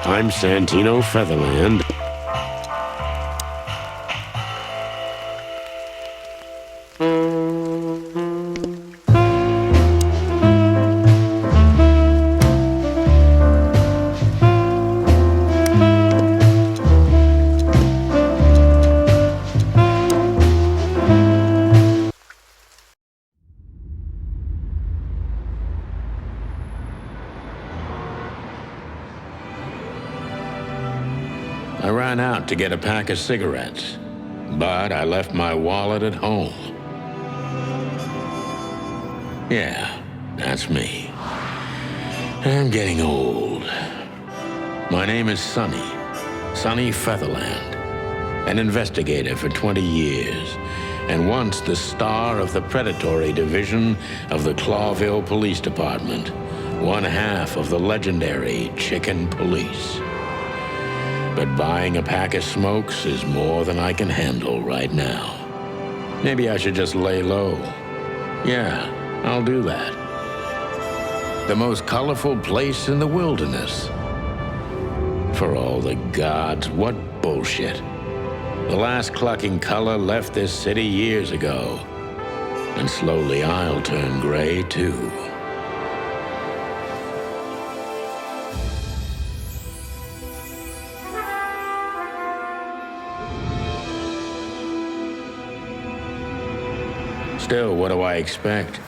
I'm Santino Featherland. I ran out to get a pack of cigarettes, but I left my wallet at home. Yeah, that's me. I'm getting old. My name is Sonny Featherland, an investigator for 20 years, and once the star of the predatory division of the Clawville Police Department, one half of the legendary Chicken Police. But buying a pack of smokes is more than I can handle right now. Maybe I should just lay low. Yeah, I'll do that. The most colorful place in the wilderness. For all the gods, what bullshit. The last clucking color left this city years ago. And slowly I'll turn gray too. Still, what do I expect?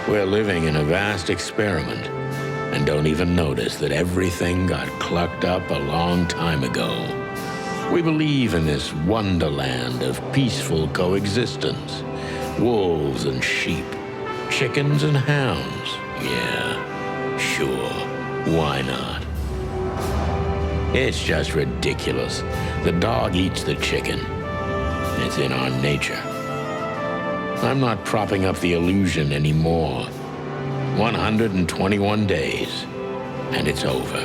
We're living in a vast experiment and don't even notice that everything got clucked up a long time ago. We believe in this wonderland of peaceful coexistence. Wolves and sheep, chickens and hounds. Yeah, sure, why not? It's just ridiculous. The dog eats the chicken. It's in our nature. I'm not propping up the illusion anymore. 121 days, and it's over.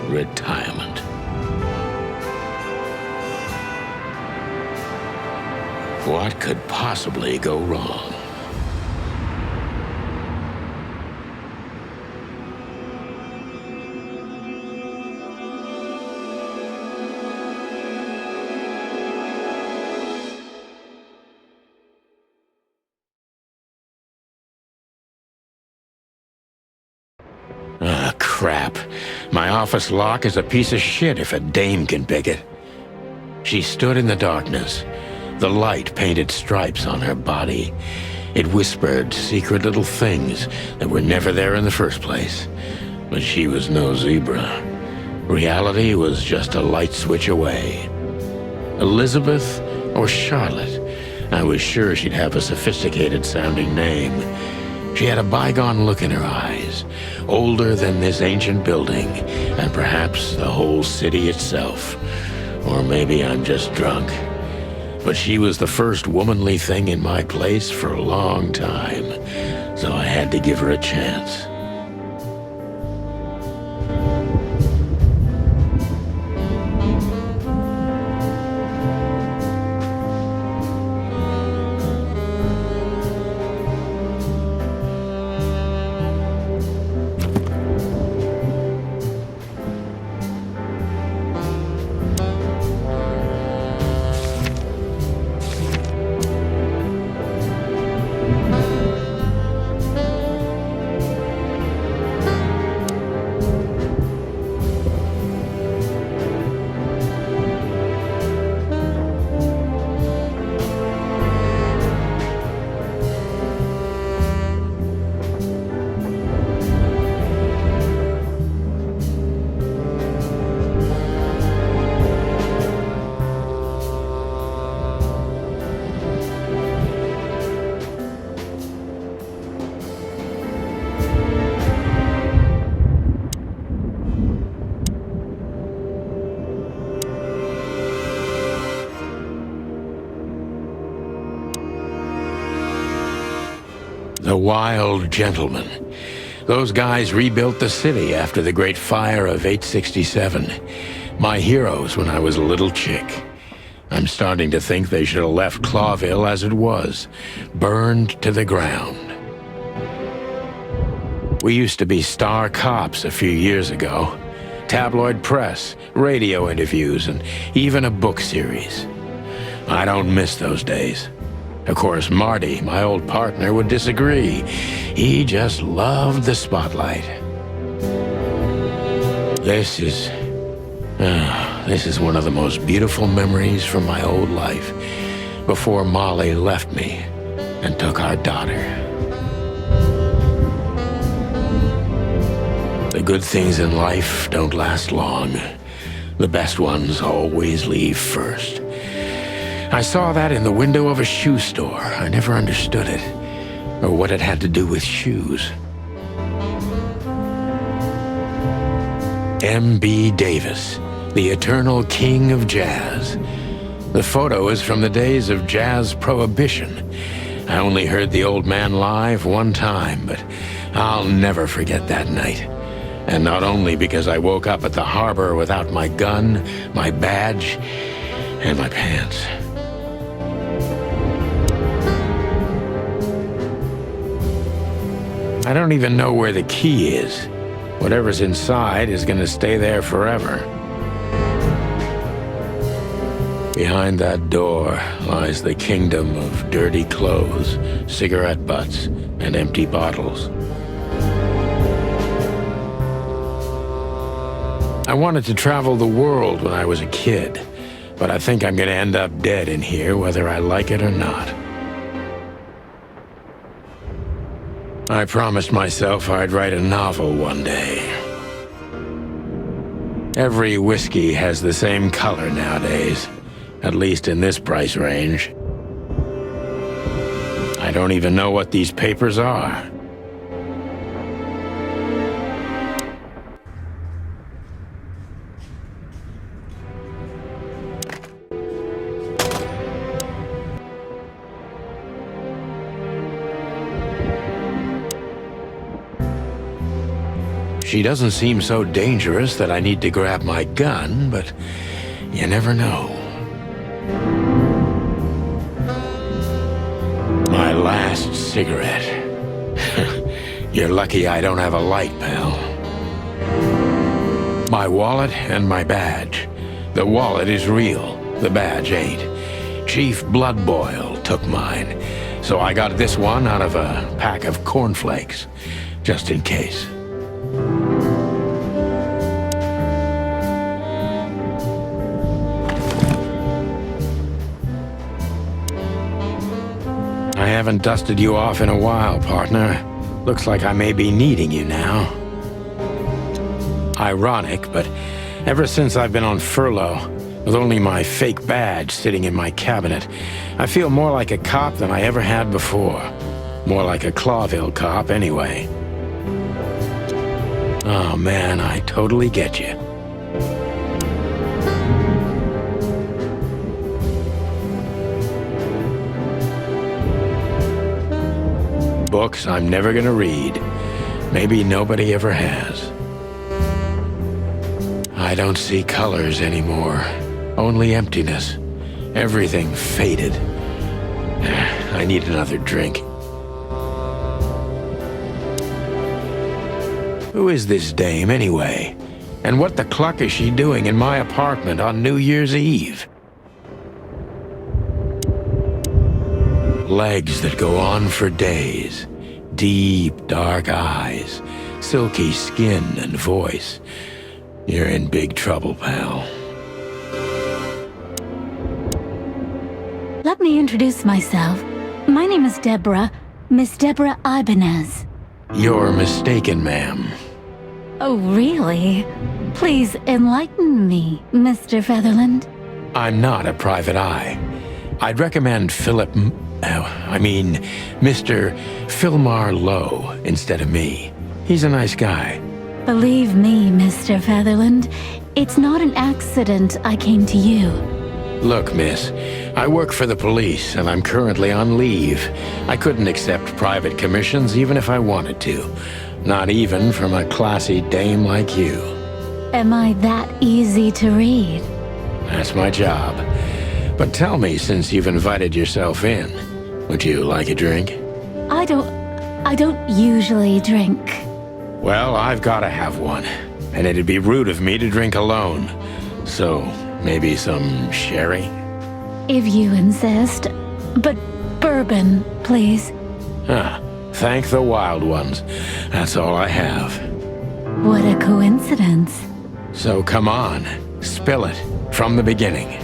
Retirement. What could possibly go wrong? Ah, crap. My office lock is a piece of shit if a dame can pick it. She stood in the darkness. The light painted stripes on her body. It whispered secret little things that were never there in the first place. But she was no zebra. Reality was just a light switch away. Elizabeth or Charlotte? I was sure she'd have a sophisticated-sounding name. She had a bygone look in her eyes, older than this ancient building, and perhaps the whole city itself. Or maybe I'm just drunk. But she was the first womanly thing in my place for a long time, so I had to give her a chance. The Wild Gentlemen. Those guys rebuilt the city after the Great Fire of 867. My heroes when I was a little chick. I'm starting to think they should have left Clawville as it was, burned to the ground. We used to be star cops a few years ago. tabloid press, radio interviews, and even a book series. I don't miss those days. Of course, Marty, my old partner, would disagree. He just loved the spotlight. This is one of the most beautiful memories from my old life, before Molly left me and took our daughter. The good things in life don't last long. The best ones always leave first. I saw that in the window of a shoe store. I never understood it, or what it had to do with shoes. M.B. Davis, the eternal king of jazz. The photo is from the days of jazz prohibition. I only heard the old man live one time, but I'll never forget that night. And not only because I woke up at the harbor without my gun, my badge, and my pants. I don't even know where the key is. Whatever's inside is gonna stay there forever. Behind that door lies the kingdom of dirty clothes, cigarette butts, and empty bottles. I wanted to travel the world when I was a kid, but I think I'm gonna end up dead in here whether I like it or not. I promised myself I'd write a novel one day. Every whiskey has the same color nowadays, at least in this price range. I don't even know what these papers are. She doesn't seem so dangerous that I need to grab my gun, but you never know. My last cigarette. You're lucky I don't have a light, pal. My wallet and my badge. The wallet is real, the badge ain't. Chief Bloodboil took mine, so I got this one out of a pack of cornflakes, just in case. I haven't dusted you off in a while, partner. Looks like I may be needing you now. Ironic, but ever since I've been on furlough, with only my fake badge sitting in my cabinet, I feel more like a cop than I ever had before. More like a Clawville cop, anyway. Oh man, I totally get you. Books I'm never gonna read. Maybe nobody ever has. I don't see colors anymore. Only emptiness. Everything faded. I need another drink. Who is this dame, anyway? And what the cluck is she doing in my apartment on New Year's Eve? Legs that go on for days. Deep, dark eyes. Silky skin and voice. You're in big trouble, pal. Let me introduce myself. My name is Deborah, Miss Deborah Ibanez. You're mistaken, ma'am. Oh, really? Please enlighten me, Mr. Featherland. I'm not a private eye. I'd recommend Mr. Philmar Lowe instead of me. He's a nice guy. Believe me, Mr. Featherland, it's not an accident I came to you. Look, miss, I work for the police and I'm currently on leave. I couldn't accept private commissions even if I wanted to. Not even from a classy dame like you. Am I that easy to read? That's my job. But tell me, since you've invited yourself in, would you like a drink? I don't usually drink. Well, I've got to have one. and it'd be rude of me to drink alone. So, maybe some sherry? If you insist. But bourbon, please. Thank the wild ones. That's all I have. What a coincidence. So come on, spill it from the beginning.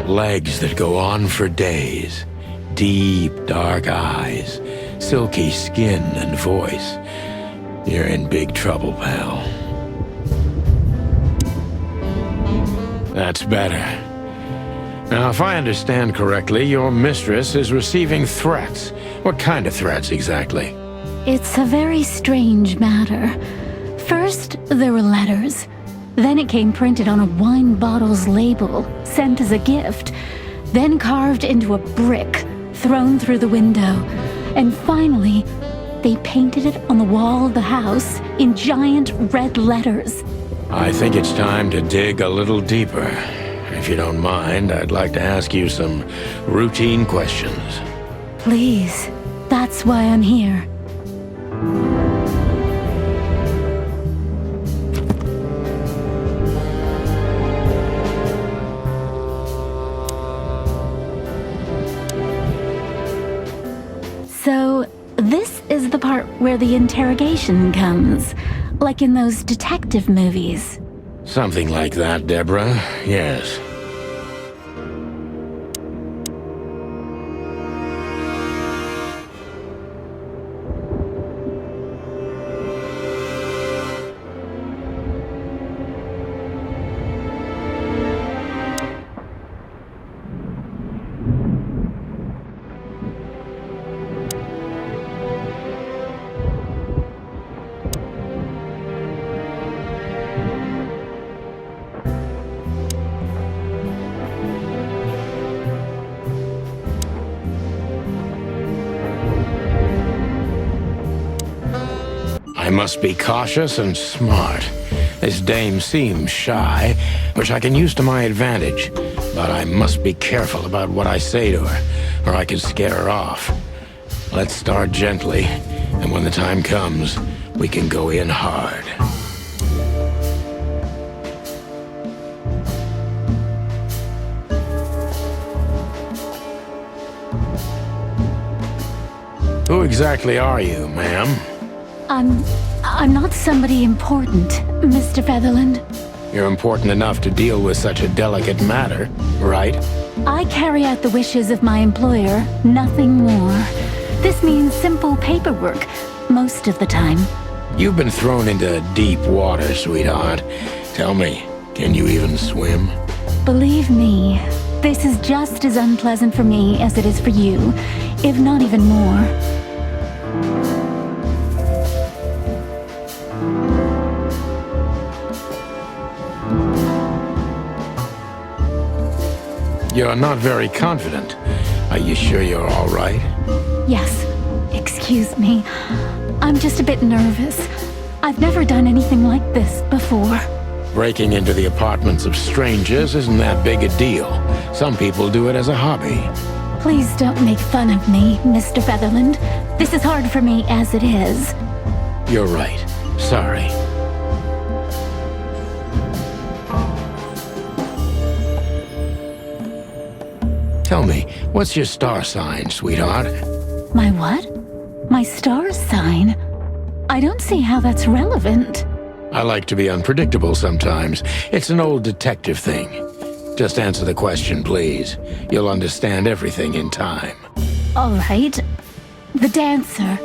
Legs that go on for days, deep, dark eyes, silky skin and voice. You're in big trouble, pal. That's better. Now, if I understand correctly, your mistress is receiving threats. What kind of threats, exactly? It's a very strange matter. First, there were letters. Then it came printed on a wine bottle's label, sent as a gift. Then carved into a brick, thrown through the window. And finally, they painted it on the wall of the house in giant red letters. I think it's time to dig a little deeper. If you don't mind, I'd like to ask you some routine questions. Please, that's why I'm here. So, this is the part where the interrogation comes, like in those detective movies. Something like that, Deborah. Yes. I must be cautious and smart. This dame seems shy, which I can use to my advantage. But I must be careful about what I say to her, or I could scare her off. Let's start gently, and when the time comes, we can go in hard. Who exactly are you, ma'am? I'm not somebody important, Mr. Featherland. You're important enough to deal with such a delicate matter, right? I carry out the wishes of my employer, nothing more. This means simple paperwork, most of the time. You've been thrown into deep water, sweetheart. Tell me, can you even swim? Believe me, this is just as unpleasant for me as it is for you, if not even more. You're not very confident. Are you sure you're all right? Yes, excuse me. I'm just a bit nervous. I've never done anything like this before. Breaking into the apartments of strangers isn't that big a deal. Some people do it as a hobby. Please don't make fun of me, Mr. Featherland. This is hard for me as it is. You're right. Sorry. Tell me, what's your star sign, sweetheart? My what? My star sign? I don't see how that's relevant. I like to be unpredictable sometimes. It's an old detective thing. Just answer the question, please. You'll understand everything in time. All right. The dancer.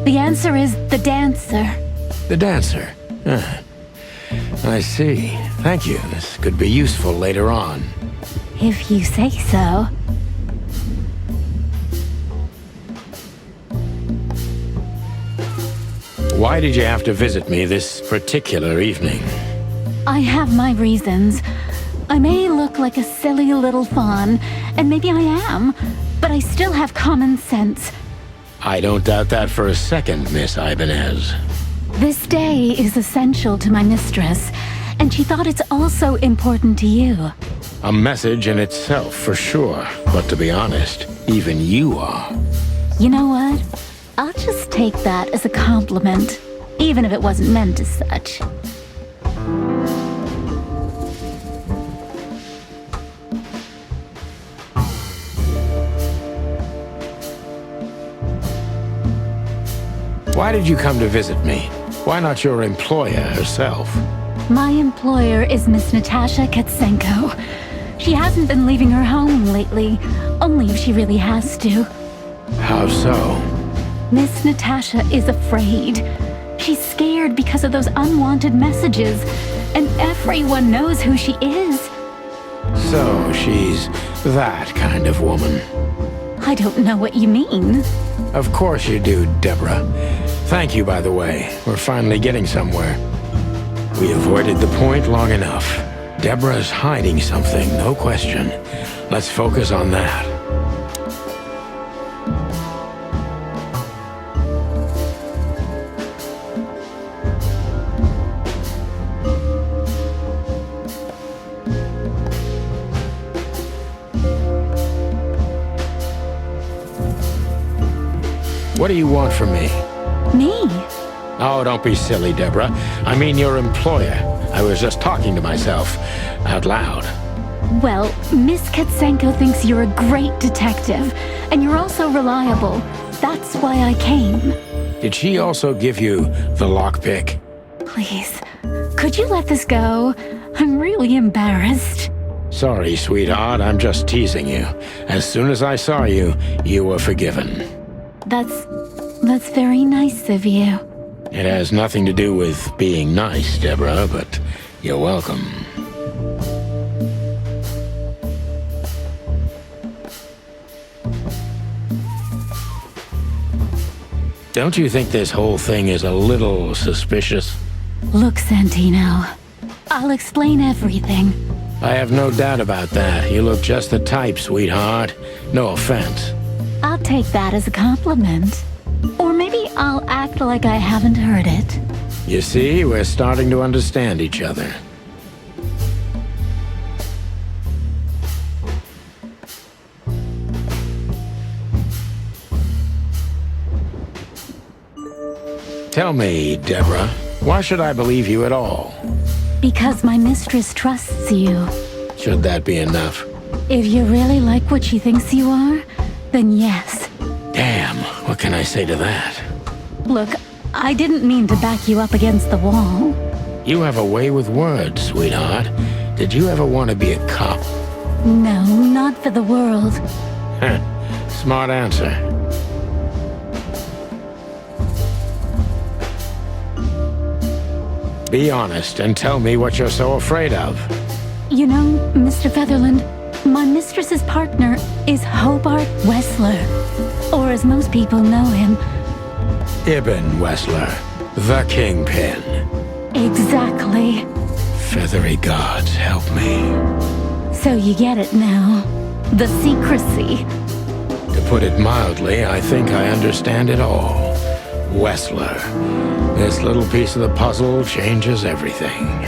The answer is the dancer. The dancer? I see. Thank you. This could be useful later on. If you say so. Why did you have to visit me this particular evening? I have my reasons. I may look like a silly little fawn, and maybe I am, but I still have common sense. I don't doubt that for a second, Miss Ibanez. This day is essential to my mistress, and she thought it's also important to you. A message in itself, for sure. But to be honest, even you are. You know what? I'll just take that as a compliment, even if it wasn't meant as such. Why did you come to visit me? Why not your employer herself? My employer is Miss Natasha Katsenko. She hasn't been leaving her home lately, only if she really has to. How so? Miss Natasha is afraid. She's scared because of those unwanted messages, and everyone knows who she is. So she's that kind of woman. I don't know what you mean. Of course you do, Deborah. Thank you, by the way. We're finally getting somewhere. We avoided the point long enough. Deborah's hiding something, no question. Let's focus on that. What do you want from me? Me? Oh, don't be silly, Deborah. I mean your employer. I was just talking to myself, out loud. Well, Miss Katsenko thinks you're a great detective, and you're also reliable. That's why I came. Did she also give you the lockpick? Please, could you let this go? I'm really embarrassed. Sorry, sweetheart, I'm just teasing you. As soon as I saw you, you were forgiven. That's very nice of you. It has nothing to do with being nice, Deborah, but you're welcome. Don't you think this whole thing is a little suspicious? Look, Santino, I'll explain everything. I have no doubt about that. You look just the type, sweetheart. No offense. I'll take that as a compliment. Or maybe I'll act like I haven't heard it. You see, we're starting to understand each other. Tell me, Deborah, why should I believe you at all? Because my mistress trusts you. Should that be enough? If you really like what she thinks you are, then yes. Damn, what can I say to that? Look, I didn't mean to back you up against the wall. You have a way with words, sweetheart. Did you ever want to be a cop? No, not for the world. Smart answer. Be honest and tell me what you're so afraid of. You know, Mr. Featherland, my mistress's partner is Hobart Wessler. Or as most people know him... Ibn Wessler, the Kingpin. Exactly. Feathery gods, help me. So you get it now. The secrecy. To put it mildly, I think I understand it all. Wessler. This little piece of the puzzle changes everything.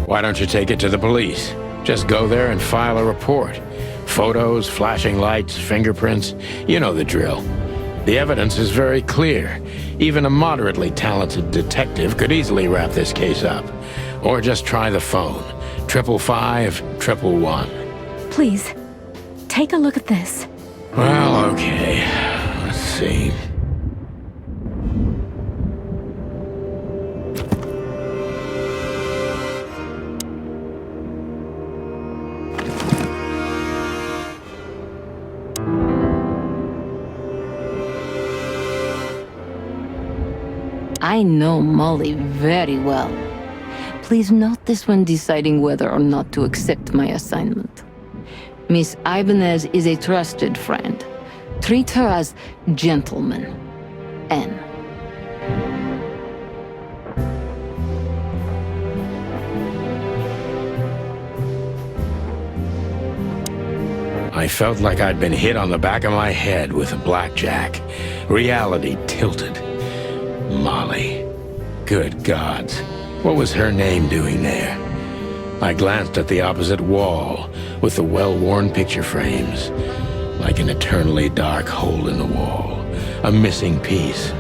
Why don't you take it to the police? Just go there and file a report. Photos, flashing lights, fingerprints, you know the drill. The evidence is very clear. Even a moderately talented detective could easily wrap this case up. Or just try the phone. 555-111. Please, take a look at this. Well, okay. Let's see. I know Molly very well. Please note this when deciding whether or not to accept my assignment. Miss Ibanez is a trusted friend. Treat her as gentleman. N. I felt like I'd been hit on the back of my head with a blackjack. Reality tilted. Molly. Good gods. What was her name doing there? I glanced at the opposite wall with the well-worn picture frames. Like an eternally dark hole in the wall. A missing piece.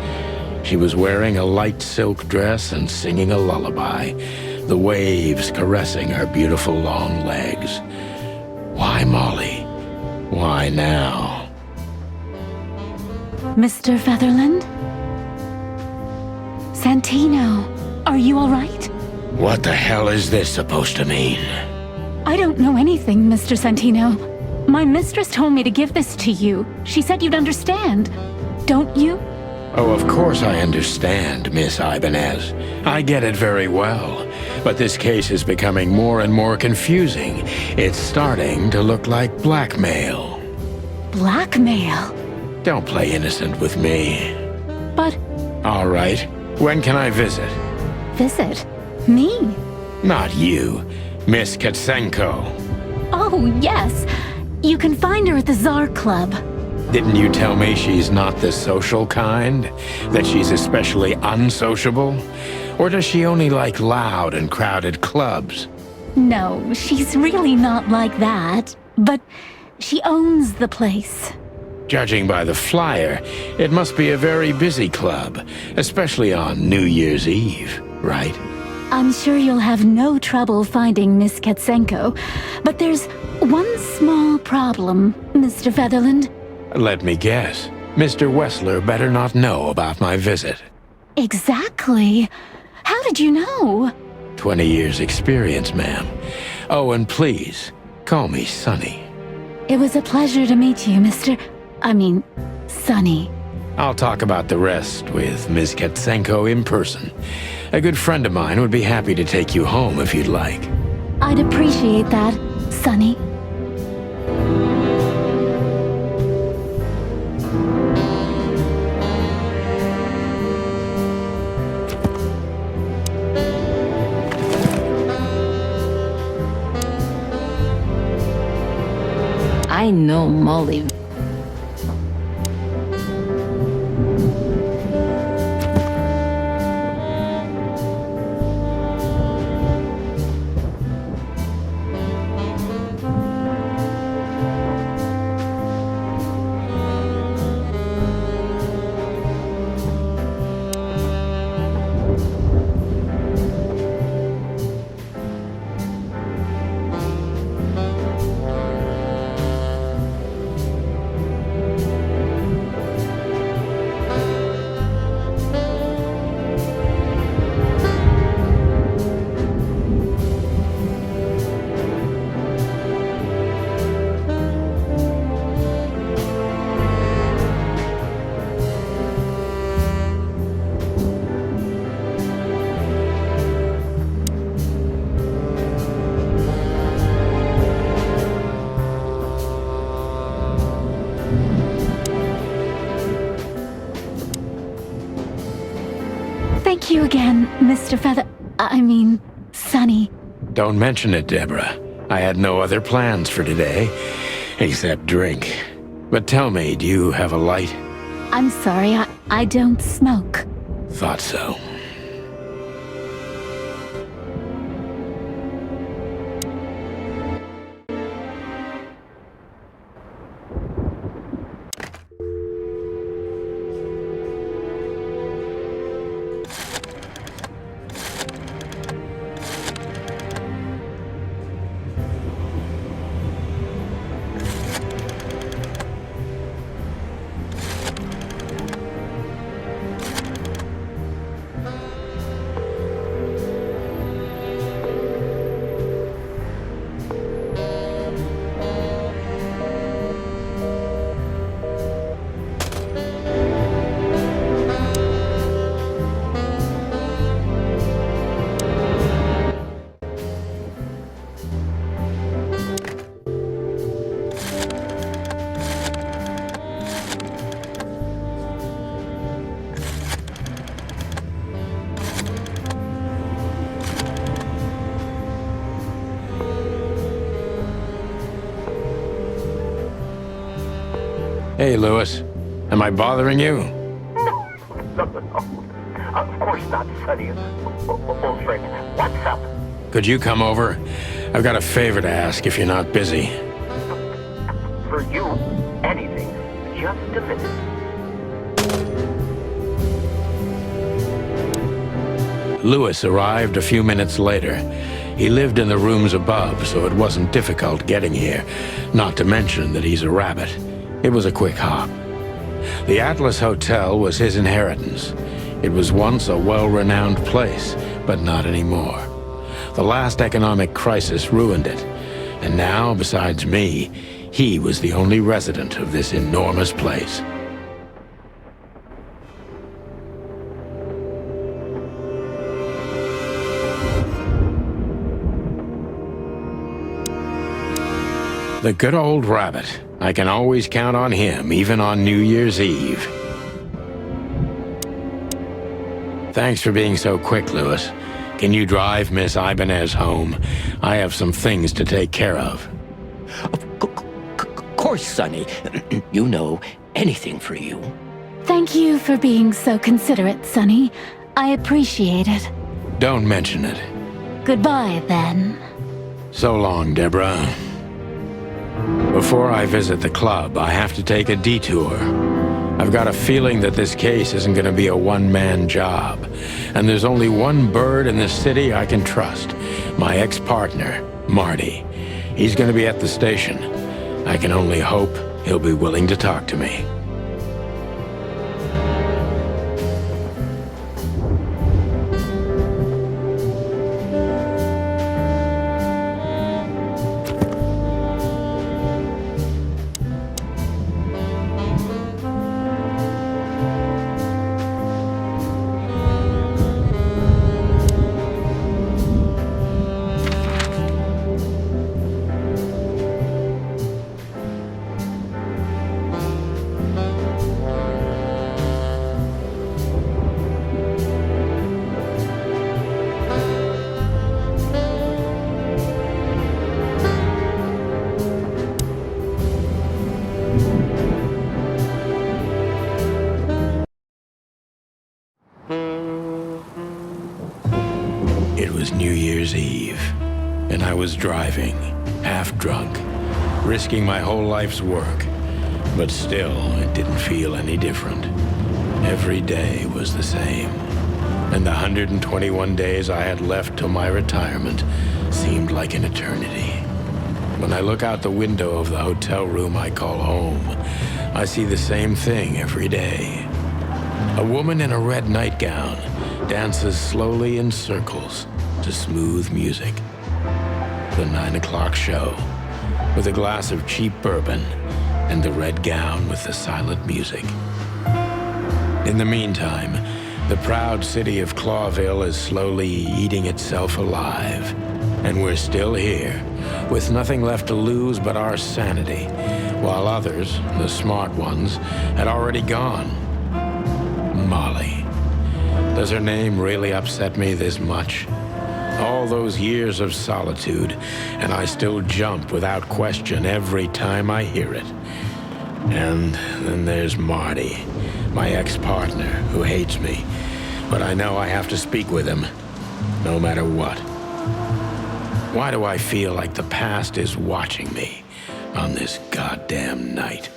She was wearing a light silk dress and singing a lullaby. The waves caressing her beautiful long legs. Why Molly? Why now? Mr. Featherland? Santino, are you all right? What the hell is this supposed to mean? I don't know anything, Mr. Santino. My mistress told me to give this to you. She said you'd understand. Don't you? Oh, of course I understand, Miss Ibanez. I get it very well. But this case is becoming more and more confusing. It's starting to look like blackmail. Blackmail? Don't play innocent with me. But... All right. When can I visit? Visit? Me? Not you. Miss Katsenko. Oh, yes. You can find her at the Tsar Club. Didn't you tell me she's not the social kind? That she's especially unsociable? Or does she only like loud and crowded clubs? No, she's really not like that. But she owns the place. Judging by the flyer, it must be a very busy club, especially on New Year's Eve, right? I'm sure you'll have no trouble finding Miss Katsenko, but there's one small problem, Mr. Featherland. Let me guess. Mr. Wessler better not know about my visit. Exactly. How did you know? 20 years experience, ma'am. Oh, and please, call me Sonny. It was a pleasure to meet you, Sonny. I'll talk about the rest with Ms. Katsenko in person. A good friend of mine would be happy to take you home if you'd like. I'd appreciate that, Sonny. I know Molly. Thank you again, Mr. Sonny. Don't mention it, Deborah. I had no other plans for today, except drink. But tell me, do you have a light? I'm sorry, I don't smoke. Thought so. Hey, Lewis. Am I bothering you? No. Of course not, Sonny. Old friend. What's up? Could you come over? I've got a favor to ask if you're not busy. For you, anything. Just a minute. Lewis arrived a few minutes later. He lived in the rooms above, so it wasn't difficult getting here, not to mention that he's a rabbit. It was a quick hop. The Atlas Hotel was his inheritance. It was once a well-renowned place, but not anymore. The last economic crisis ruined it, and now, besides me, he was the only resident of this enormous place. The good old rabbit. I can always count on him, even on New Year's Eve. Thanks for being so quick, Lewis. Can you drive Miss Ibanez home? I have some things to take care of. Of course, Sonny. You know, anything for you. Thank you for being so considerate, Sonny. I appreciate it. Don't mention it. Goodbye, then. So long, Deborah. Before I visit the club, I have to take a detour. I've got a feeling that this case isn't going to be a one-man job. And there's only one bird in this city I can trust. My ex-partner, Marty. He's going to be at the station. I can only hope he'll be willing to talk to me. It was New Year's Eve, and I was driving, half drunk, risking my whole life's work. But still, it didn't feel any different. Every day was the same, and the 121 days I had left till my retirement seemed like an eternity. When I look out the window of the hotel room I call home, I see the same thing every day. A woman in a red nightgown dances slowly in circles to smooth music. The 9 o'clock show, with a glass of cheap bourbon and the red gown with the silent music. In the meantime, the proud city of Clawville is slowly eating itself alive. And we're still here, with nothing left to lose but our sanity, while others, the smart ones, had already gone. Molly. Does her name really upset me this much? All those years of solitude, and I still jump without question every time I hear it. And then there's Marty, my ex-partner, who hates me. But I know I have to speak with him, no matter what. Why do I feel like the past is watching me on this goddamn night?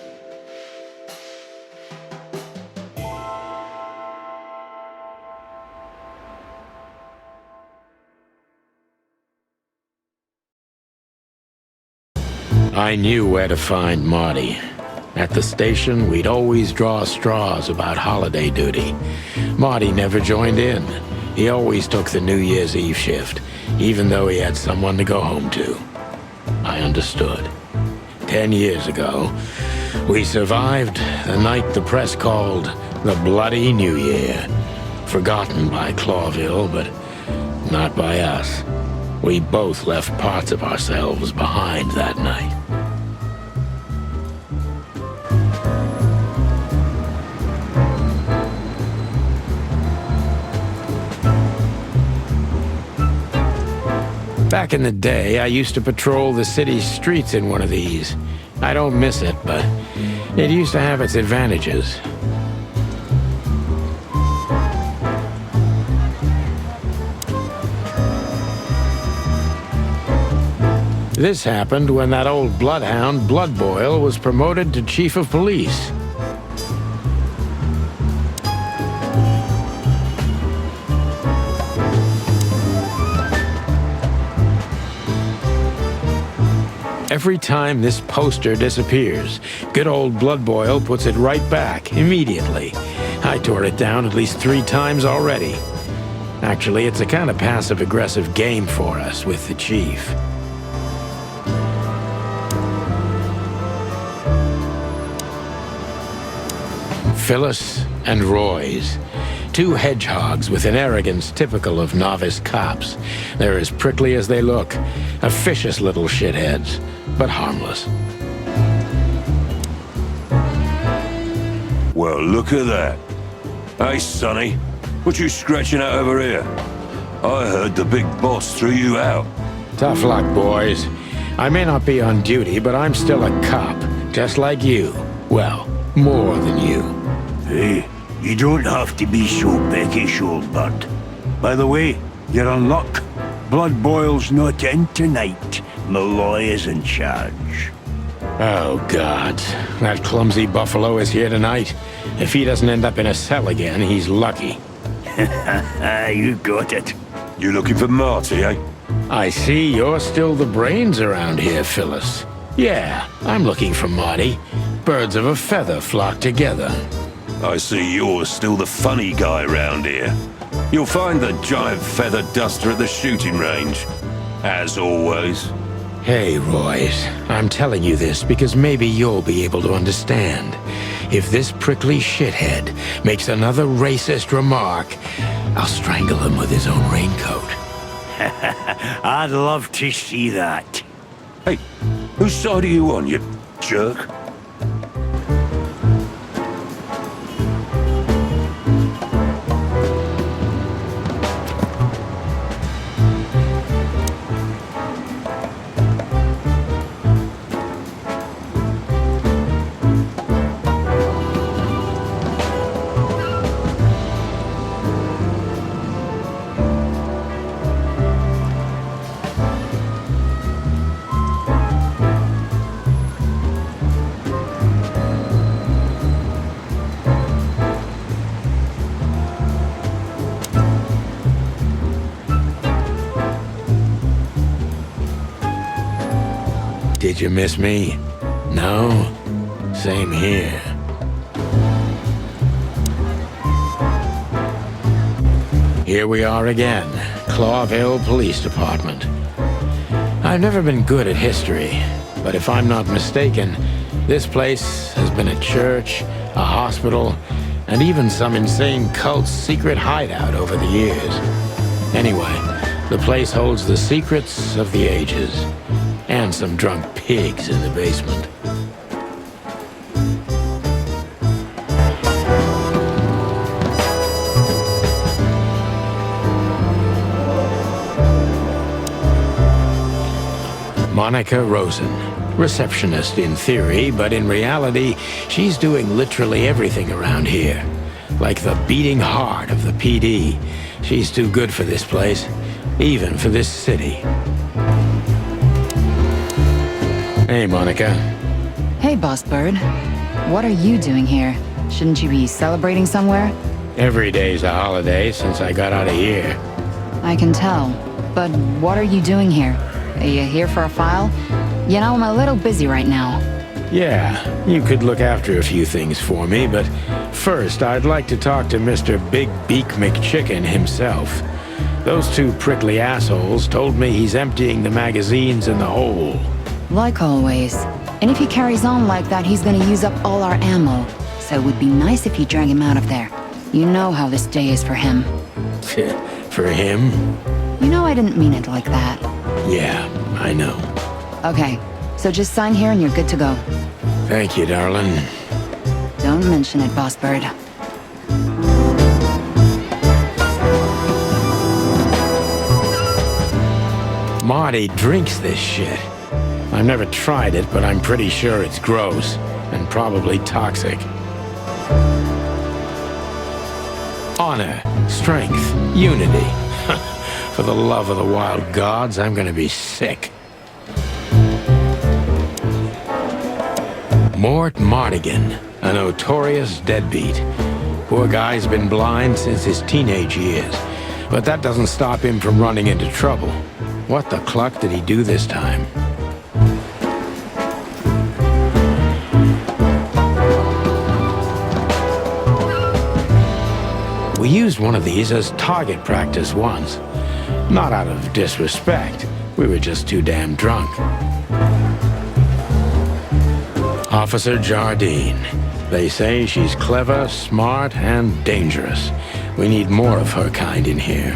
I knew where to find Marty. At the station, we'd always draw straws about holiday duty. Marty never joined in. He always took the New Year's Eve shift, even though he had someone to go home to. I understood. 10 years ago, we survived the night the press called the Bloody New Year. Forgotten by Clawville, but not by us. We both left parts of ourselves behind that night. Back in the day, I used to patrol the city's streets in one of these. I don't miss it, but It used to have its advantages. This happened when that old bloodhound, Blood Boil, was promoted to chief of police. Every time this poster disappears, good old Blood Boil puts it right back, immediately. I tore it down at least 3 times already. Actually, it's a kind of passive-aggressive game for us with the chief. Phyllis and Roy's. 2 hedgehogs with an arrogance typical of novice cops. They're as prickly as they look. Officious little shitheads, but harmless. Well, look at that. Hey, Sonny, what you scratching at over here? I heard the big boss threw you out. Tough luck, boys. I may not be on duty, but I'm still a cop, just like you. Well, more than you. Hey, you don't have to be so peckish, old bird. By the way, you're in luck. Blood Boil's not in tonight. Malloy is in charge. Oh, God. That clumsy buffalo is here tonight. If he doesn't end up in a cell again, he's lucky. You got it. You looking for Marty, eh? I see you're still the brains around here, Phyllis. Yeah, I'm looking for Marty. Birds of a feather flock together. I see you're still the funny guy round here. You'll find the giant feather duster at the shooting range. As always. Hey, Royce. I'm telling you this because maybe you'll be able to understand. If this prickly shithead makes another racist remark, I'll strangle him with his own raincoat. I'd love to see that. Hey, whose side are you on, you jerk? Did you miss me? No? Same here. Here we are again, Clawville Police Department. I've never been good at history, but if I'm not mistaken, this place has been a church, a hospital, and even some insane cult's secret hideout over the years. Anyway, the place holds the secrets of the ages. And some drunk pigs in the basement. Monica Rosen, receptionist in theory, but in reality, she's doing literally everything around here. Like the beating heart of the PD. She's too good for this place, even for this city. Hey, Monica. Hey, Boss Bird. What are you doing here? Shouldn't you be celebrating somewhere? Every day's a holiday since I got out of here. I can tell. But what are you doing here? Are you here for a file? You know, I'm a little busy right now. Yeah, you could look after a few things for me, but first I'd like to talk to Mr. Big Beak McChicken himself. Those 2 prickly assholes told me he's emptying the magazines in the hole. Like always. And if he carries on like that, he's gonna use up all our ammo. So it would be nice if you drag him out of there. You know how this day is for him. For him? You know I didn't mean it like that. Yeah, I know. Okay, so just sign here and you're good to go. Thank you, darling. Don't mention it, Boss Bird. Marty drinks this shit. I've never tried it, but I'm pretty sure it's gross. and probably toxic. Honor, strength, unity. For the love of the wild gods, I'm gonna be sick. Mort Mardigan, a notorious deadbeat. Poor guy's been blind since his teenage years, but that doesn't stop him from running into trouble. What the cluck did he do this time? We used one of these as target practice once. Not out of disrespect. We were just too damn drunk. Officer Jardine. They say she's clever, smart, and dangerous. We need more of her kind in here.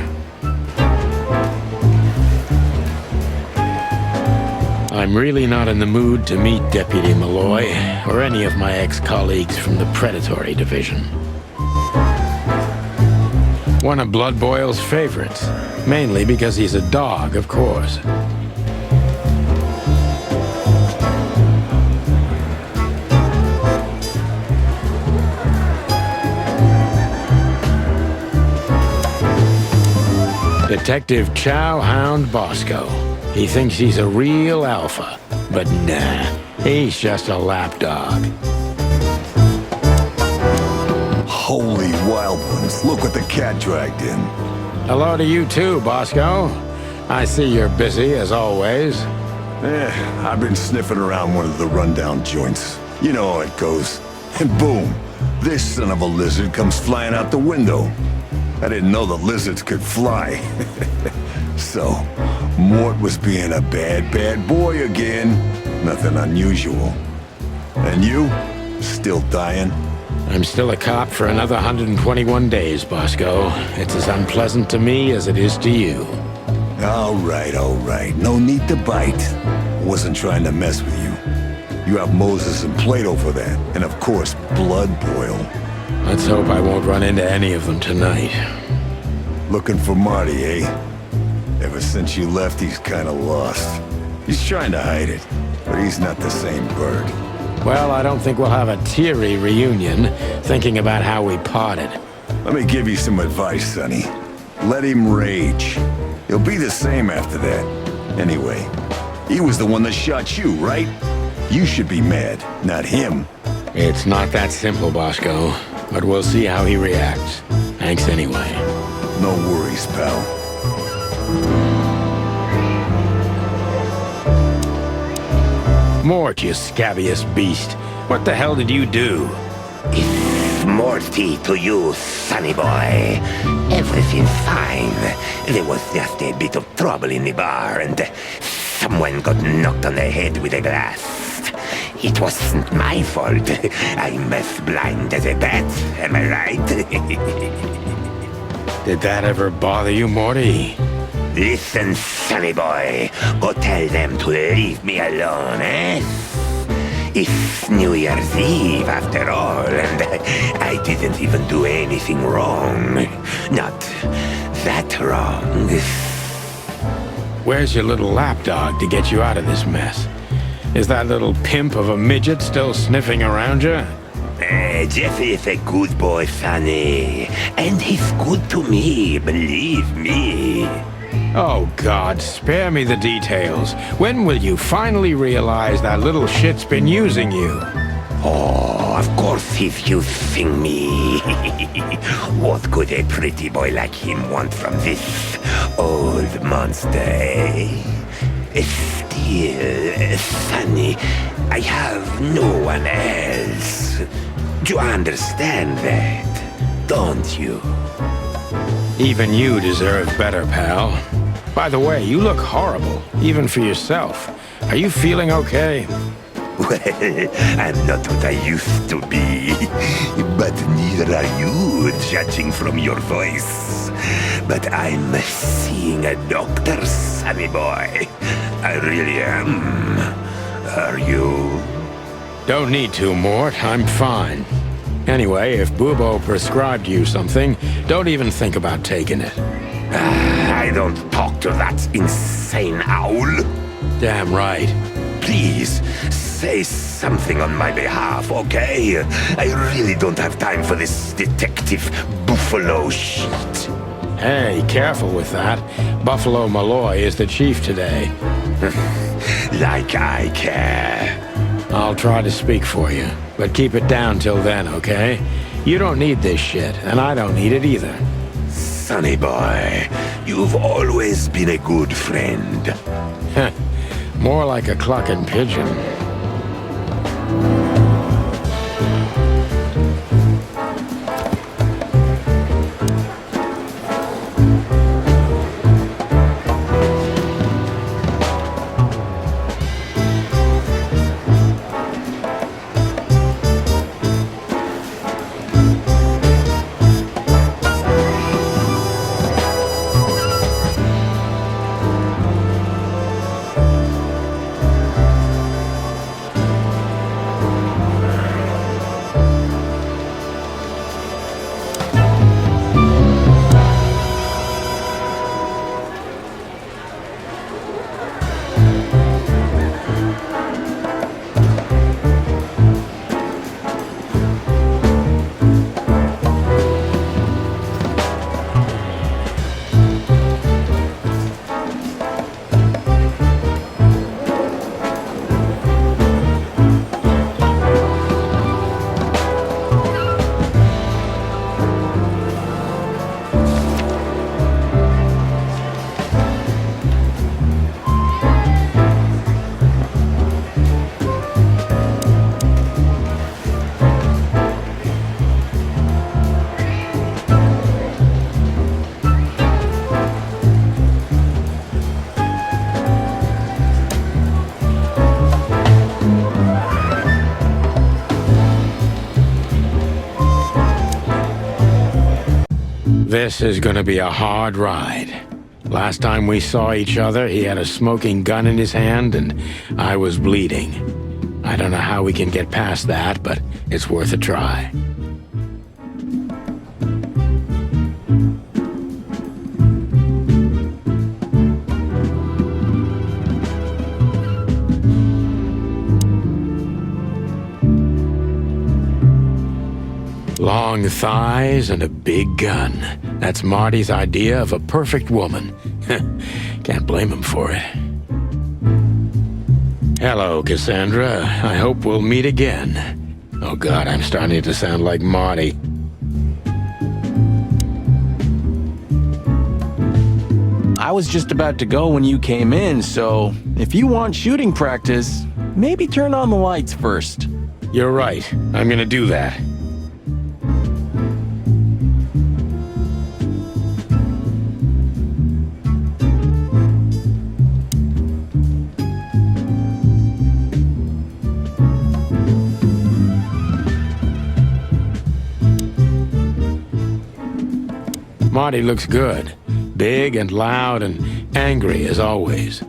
I'm really not in the mood to meet Deputy Malloy or any of my ex-colleagues from the Predatory Division. One of Blood Boyle's favorites, mainly because he's a dog, of course. Detective Chowhound Bosco. He thinks he's a real alpha, but nah, he's just a lapdog. Holy wild ones, look what the cat dragged in. Hello to you too, Bosco. I see you're busy, as always. I've been sniffing around one of the rundown joints. You know how it goes. And boom, this son of a lizard comes flying out the window. I didn't know the lizards could fly. So, Mort was being a bad boy again. Nothing unusual. And you? Still dying? I'm still a cop for another 121 days, Bosco. It's as unpleasant to me as it is to you. All right. No need to bite. Wasn't trying to mess with you. You have Moses and Plato for that. And of course, Blood Boyle. Let's hope I won't run into any of them tonight. Looking for Marty, eh? Ever since you left, he's kinda lost. He's trying to hide it, but he's not the same bird. Well, I don't think we'll have a teary reunion, thinking about how we parted. Let me give you some advice, Sonny. Let him rage. He'll be the same after that. Anyway, he was the one that shot you, right? You should be mad, not him. It's not that simple, Bosco, but we'll see how he reacts. Thanks anyway. No worries, pal. Mort, you scabious beast. What the hell did you do? It's Morty to you, sonny boy. Everything's fine. There was just a bit of trouble in the bar, and someone got knocked on the head with a glass. It wasn't my fault. I'm as blind as a bat, am I right? Did that ever bother you, Morty? Listen, sonny boy. Go tell them to leave me alone, eh? It's New Year's Eve, after all, and I didn't even do anything wrong. Not that wrong. Where's your little lapdog to get you out of this mess? Is that little pimp of a midget still sniffing around you? Jeffy is a good boy, Sonny. And he's good to me, believe me. Oh, God, spare me the details. When will you finally realize that little shit's been using you? Oh, of course he's using me. What could a pretty boy like him want from this old monster, eh? Still, Sonny, I have no one else. Do you understand that, don't you? Even you deserve better, pal. By the way, you look horrible, even for yourself. Are you feeling okay? Well, I'm not what I used to be, but neither are you, judging from your voice. But I'm seeing a doctor, sonny boy. I really am. Are you? Don't need to, Mort. I'm fine. Anyway, if Bubo prescribed you something, don't even think about taking it. I don't talk to that insane owl. Damn right. please, say something on my behalf, okay? I really don't have time for this detective buffalo shit. Hey, careful with that. Buffalo Malloy is the chief today. Like I care. I'll try to speak for you, but keep it down till then, okay? You don't need this shit, and I don't need it either. Sonny boy, you've always been a good friend. More like a clucking pigeon. This is gonna be a hard ride. Last time we saw each other, he had a smoking gun in his hand and I was bleeding. I don't know how we can get past that, but it's worth a try. Long thighs and a big gun. That's Marty's idea of a perfect woman. Can't blame him for it. Hello, Cassandra. I hope we'll meet again. Oh God, I'm starting to sound like Marty. I was just about to go when you came in, so if you want shooting practice, maybe turn on the lights first. You're right. I'm gonna do that. Marty looks good. Big and loud and angry as always.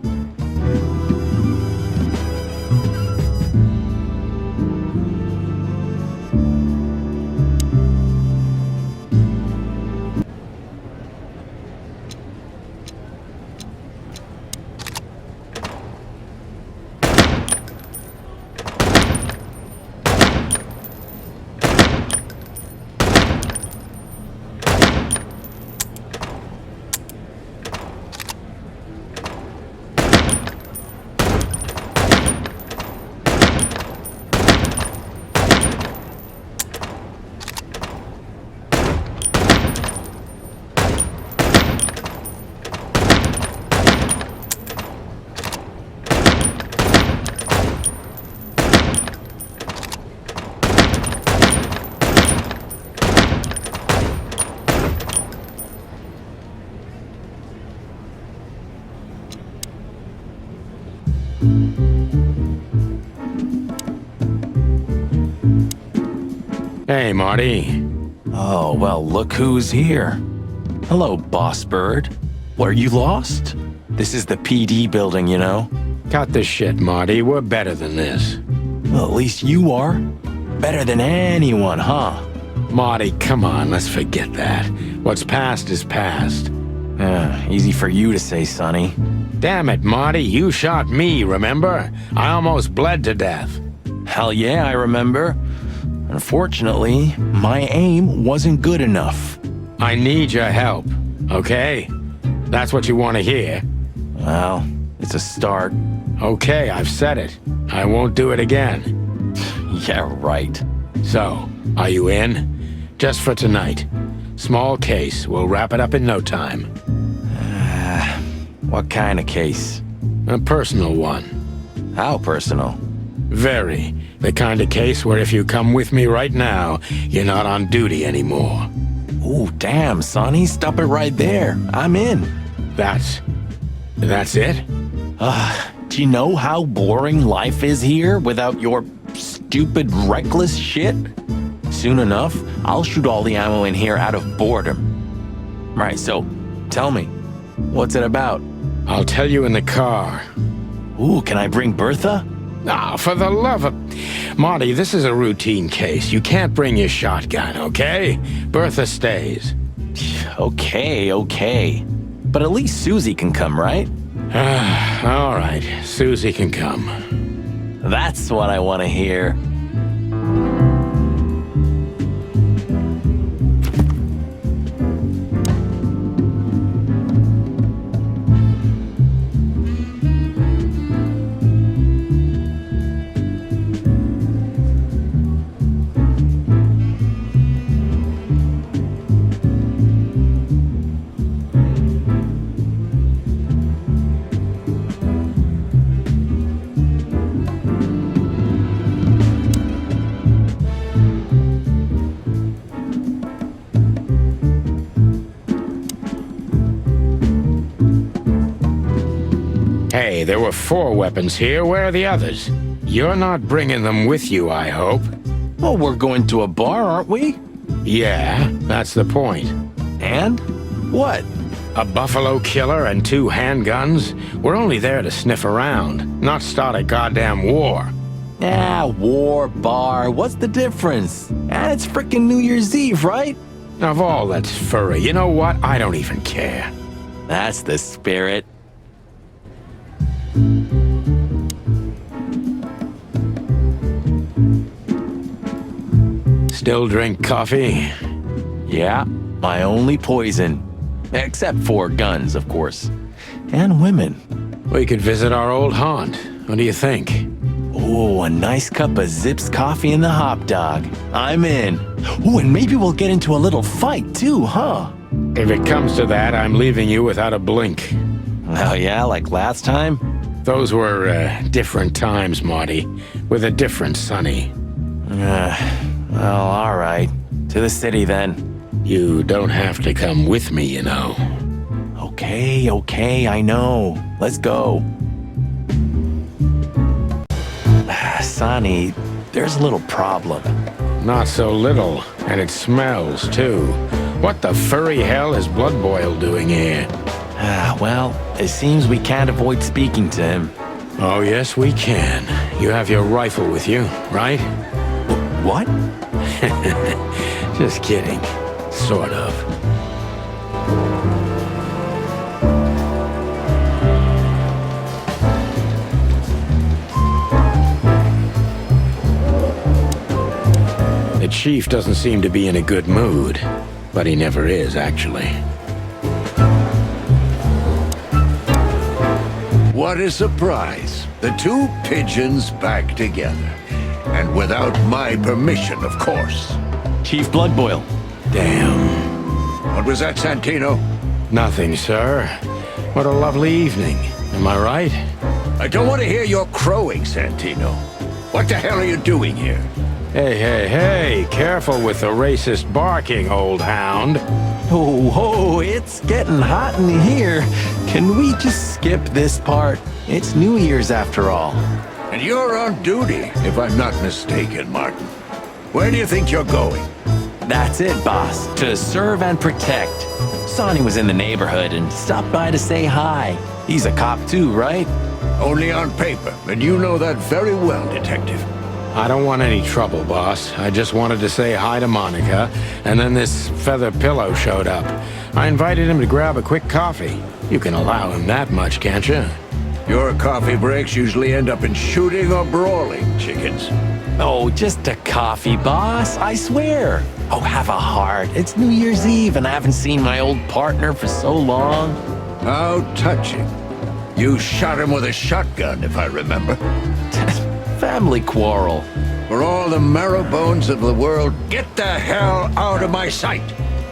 Hey, Marty. Oh, well, look who's here. Hello, Boss Bird. What, are you lost? This is the PD building, you know? Cut the shit, Marty. We're better than this. Well, at least you are. Better than anyone, huh? Marty, come on, let's forget that. What's past is past. Easy for you to say, Sonny. Damn it, Marty, you shot me, remember? I almost bled to death. Hell yeah, I remember. Unfortunately, my aim wasn't good enough. I need your help, okay? That's what you want to hear. Well, it's a start. Okay, I've said it. I won't do it again. Yeah, right. So, are you in? Just for tonight. Small case. We'll wrap it up in no time. What kind of case? A personal one. How personal? Very. The kind of case where if you come with me right now, you're not on duty anymore. Ooh, damn, Sonny, stop it right there. I'm in. That's it? Do you know how boring life is here without your stupid, reckless shit? Soon enough, I'll shoot all the ammo in here out of boredom. Right, so, tell me, what's it about? I'll tell you in the car. Ooh, can I bring Bertha? Ah, for the love of... Marty, this is a routine case. You can't bring your shotgun, okay? Bertha stays. Okay. But at least Susie can come, right? All right, Susie can come. That's what I want to hear. Hey, there were 4 weapons here. Where are the others? You're not bringing them with you, I hope. Well, we're going to a bar, aren't we? Yeah, that's the point. And? What? A buffalo killer and 2 handguns? We're only there to sniff around, not start a goddamn war. War, bar, what's the difference? And it's frickin' New Year's Eve, right? Of all that's furry, you know what? I don't even care. That's the spirit. Still drink coffee? Yeah, my only poison. Except for guns, of course. And women. We could visit our old haunt. What do you think? Ooh, a nice cup of Zips coffee and the hot dog. I'm in. Ooh, and maybe we'll get into a little fight too, huh? If it comes to that, I'm leaving you without a blink. Oh yeah, like last time? Those were, different times, Marty. With a different Sonny. Well, all right. To the city, then. You don't have to come with me, you know. Okay, I know. Let's go. Sonny, there's a little problem. Not so little, and it smells, too. What the furry hell is Blood Boil doing here? Well, it seems we can't avoid speaking to him. Oh, yes, we can. You have your rifle with you, right? What? Just kidding. Sort of. The chief doesn't seem to be in a good mood, but he never is, actually. What a surprise. The 2 pigeons back together. And without my permission, of course. Chief Bloodboil. Damn. What was that, Santino? Nothing, sir. What a lovely evening. Am I right? I don't want to hear your crowing, Santino. What the hell are you doing here? Hey, careful with the racist barking, old hound. Oh, it's getting hot in here. Can we just skip this part? It's New Year's after all. And you're on duty, if I'm not mistaken, Martin. Where do you think you're going? That's it, boss. To serve and protect. Sonny was in the neighborhood and stopped by to say hi. He's a cop too, right? Only on paper, and you know that very well, Detective. I don't want any trouble, boss. I just wanted to say hi to Monica, and then this feather pillow showed up. I invited him to grab a quick coffee. You can allow him that much, can't you? Your coffee breaks usually end up in shooting or brawling, chickens. Oh, just a coffee, boss, I swear. Oh, have a heart. It's New Year's Eve and I haven't seen my old partner for so long. How touching. You shot him with a shotgun, if I remember. Family quarrel. For all the marrow bones of the world, get the hell out of my sight!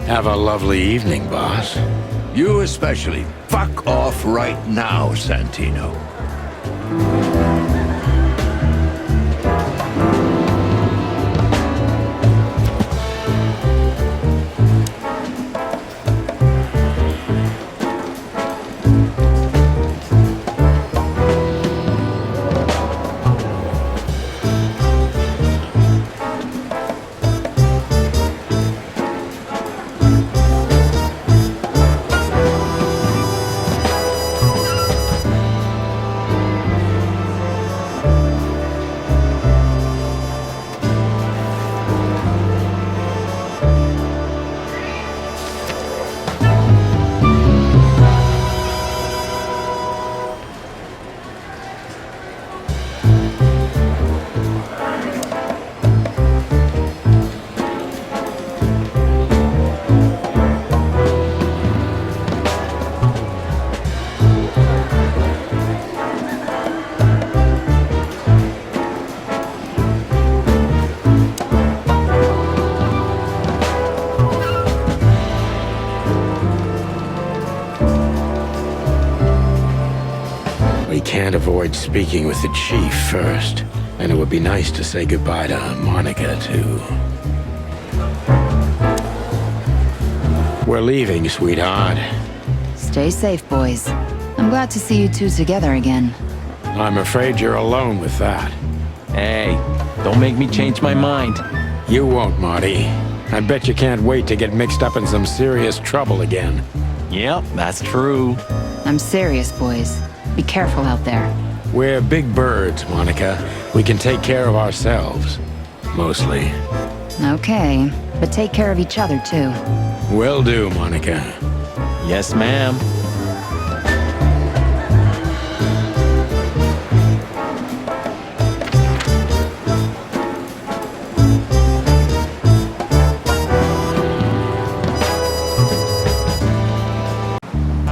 Have a lovely evening, boss. You especially. Fuck off right now, Santino. Can't avoid speaking with the chief first, and it would be nice to say goodbye to Monica, too. We're leaving, sweetheart. Stay safe, boys. I'm glad to see you two together again. I'm afraid you're alone with that. Hey, don't make me change my mind. You won't, Marty. I bet you can't wait to get mixed up in some serious trouble again. Yep, that's true. I'm serious, boys. Be careful out there. We're big birds, Monica. We can take care of ourselves. Mostly. Okay, but take care of each other, too. Will do, Monica. Yes, ma'am.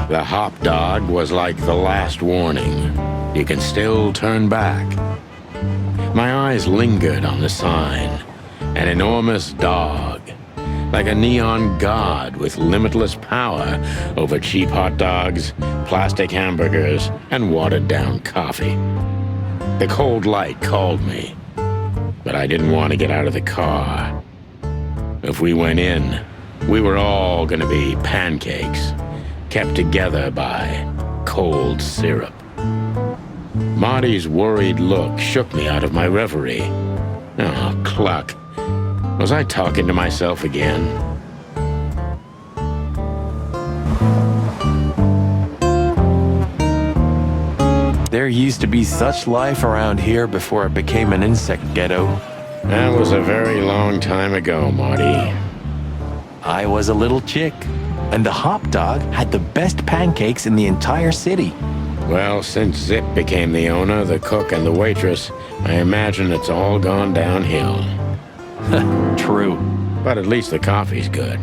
The hop dog was like the last warning. You can still turn back. My eyes lingered on the sign. An enormous dog. Like a neon god with limitless power over cheap hot dogs, plastic hamburgers, and watered-down coffee. The cold light called me, but I didn't want to get out of the car. If we went in, we were all gonna be pancakes, kept together by cold syrup. Marty's worried look shook me out of my reverie. Oh, cluck. Was I talking to myself again? There used to be such life around here before it became an insect ghetto. That was a very long time ago, Marty. I was a little chick, and the hop dog had the best pancakes in the entire city. Well, since Zip became the owner, the cook, and the waitress, I imagine it's all gone downhill. True. But at least the coffee's good.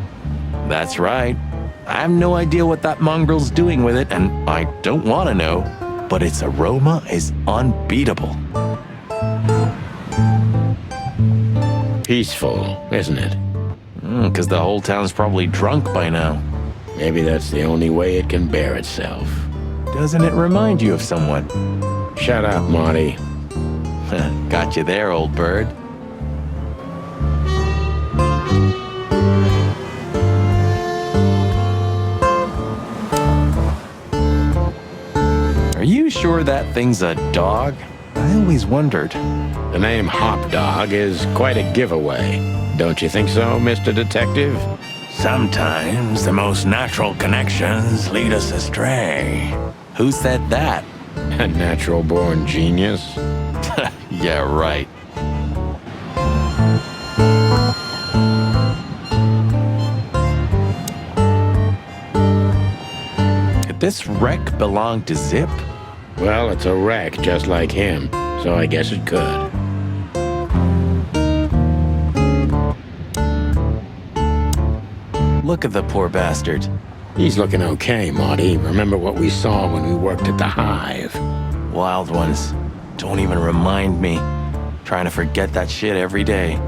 That's right. I have no idea what that mongrel's doing with it, and I don't want to know, but its aroma is unbeatable. Peaceful, isn't it? 'Cause the whole town's probably drunk by now. Maybe that's the only way it can bear itself. Doesn't it remind you of someone? Shut up, Marty. Got you there, old bird. Are you sure that thing's a dog? I always wondered. The name Hop Dog is quite a giveaway. Don't you think so, Mr. Detective? Sometimes the most natural connections lead us astray. Who said that? A natural-born genius? Yeah, right. But this wreck belonged to Zip? Well, it's a wreck just like him, so I guess it could. Look at the poor bastard. He's looking okay, Marty. Remember what we saw when we worked at the Hive? Wild ones. Don't even remind me. Trying to forget that shit every day.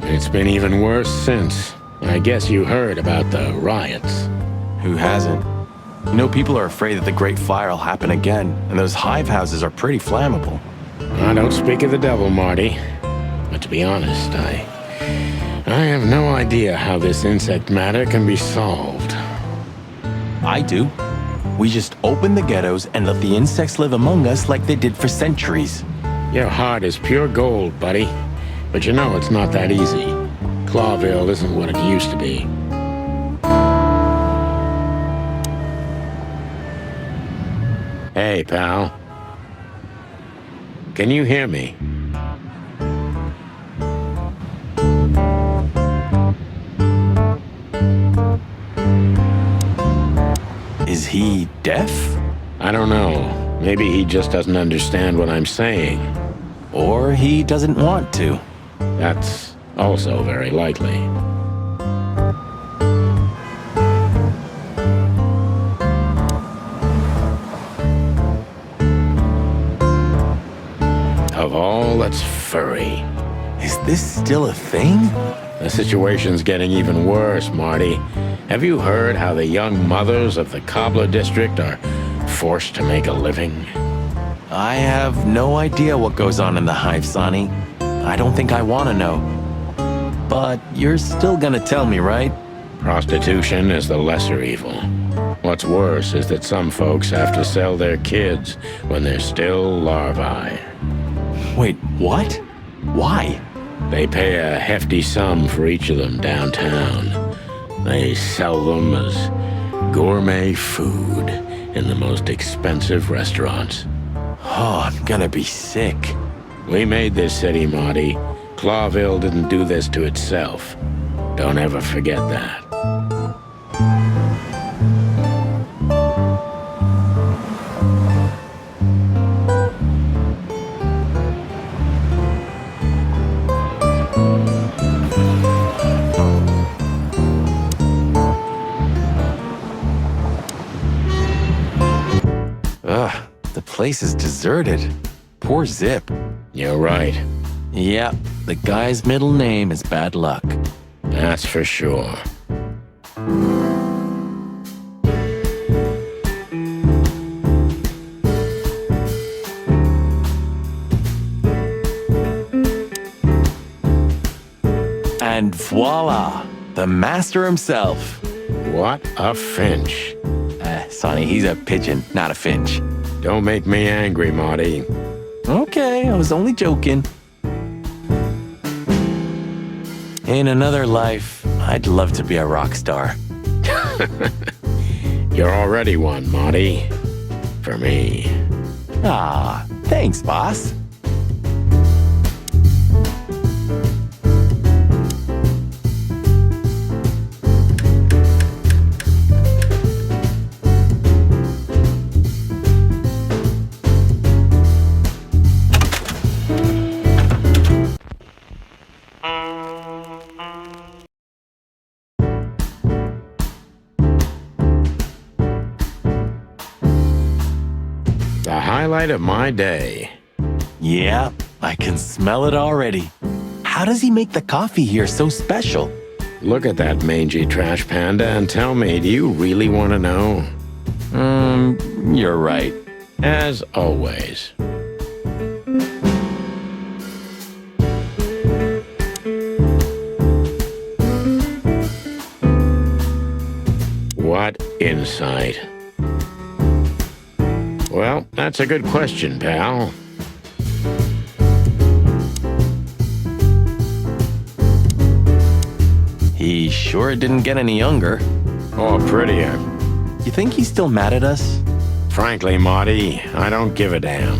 It's been even worse since. I guess you heard about the riots. Who hasn't? You know, people are afraid that the Great Fire will happen again, and those hive houses are pretty flammable. I don't speak of the devil, Marty. But to be honest, I have no idea how this insect matter can be solved. I do. We just open the ghettos and let the insects live among us like they did for centuries. Your heart is pure gold, buddy. But you know it's not that easy. Clawville isn't what it used to be. Hey, pal. Can you hear me? Is he deaf? I don't know. Maybe he just doesn't understand what I'm saying. Or he doesn't want to. That's also very likely. Of all that's furry. Is this still a thing? The situation's getting even worse, Marty. Have you heard how the young mothers of the Cobbler District are forced to make a living? I have no idea what goes on in the hive, Sonny. I don't think I want to know. But you're still gonna tell me, right? Prostitution is the lesser evil. What's worse is that some folks have to sell their kids when they're still larvae. Wait, what? Why? They pay a hefty sum for each of them downtown. They sell them as gourmet food in the most expensive restaurants. Oh, I'm gonna be sick. We made this city, Marty. Clawville didn't do this to itself. Don't ever forget that. Ugh, the place is deserted. Poor Zip. You're right. Yeah, the guy's middle name is Bad Luck. That's for sure. And voila, the master himself. What a finch. Sonny, he's a pigeon, not a finch. Don't make me angry, Marty. Okay, I was only joking. In another life, I'd love to be a rock star. You're already one, Marty. For me. Ah, thanks, boss. The highlight of my day. Yeah, I can smell it already. How does he make the coffee here so special? Look at that mangy trash panda and tell me, do you really want to know? You're right. As always. What insight? Well, that's a good question, pal. He sure didn't get any younger. Or prettier. You think he's still mad at us? Frankly, Marty, I don't give a damn.